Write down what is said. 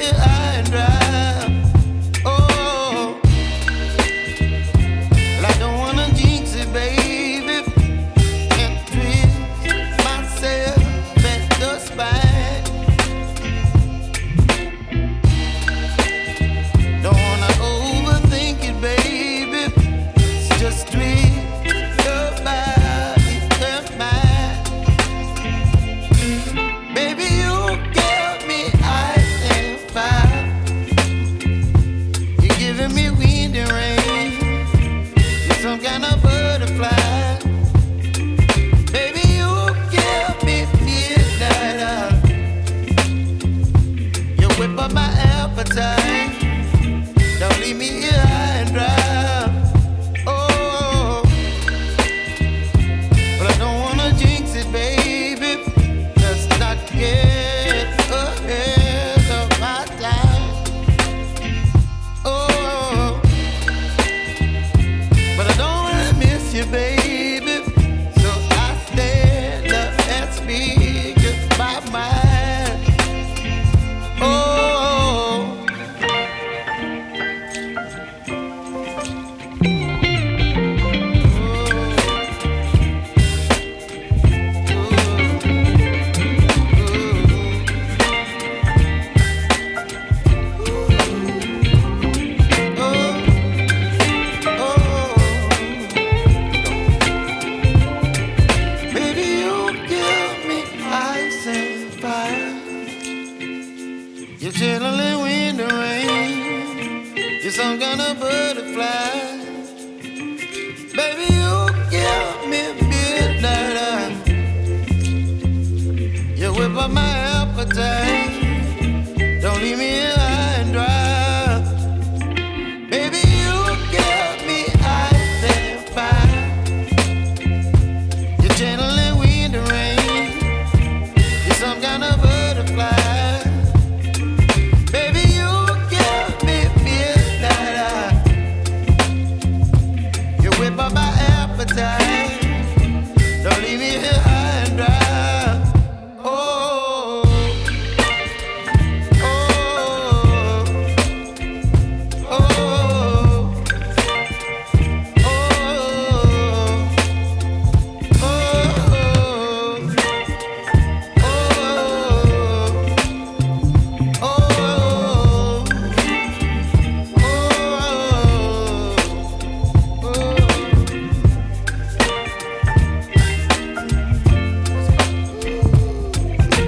here high and dry. Oh, well, I don't wanna jinx it, baby, and twist myself at the spine. Don't wanna overthink it, baby. It's just twist your body and mine. Baby, you give me ice and fire. You're giving me wind and rain. You're some kind of butterfly. Baby, you give me midnight. You whip up my appetite. Don't leave me here high and dry. Oh, but I don't wanna jinx it, baby. Let's not get ahead of my time. Oh, but I don't wanna miss you, baby. So I stand up and speak my mind. Oh. Baby, you give me ice and fire. You're chilling wind and rain. You're some kind of butterfly. Baby, you give me midnight. You whip up my appetite.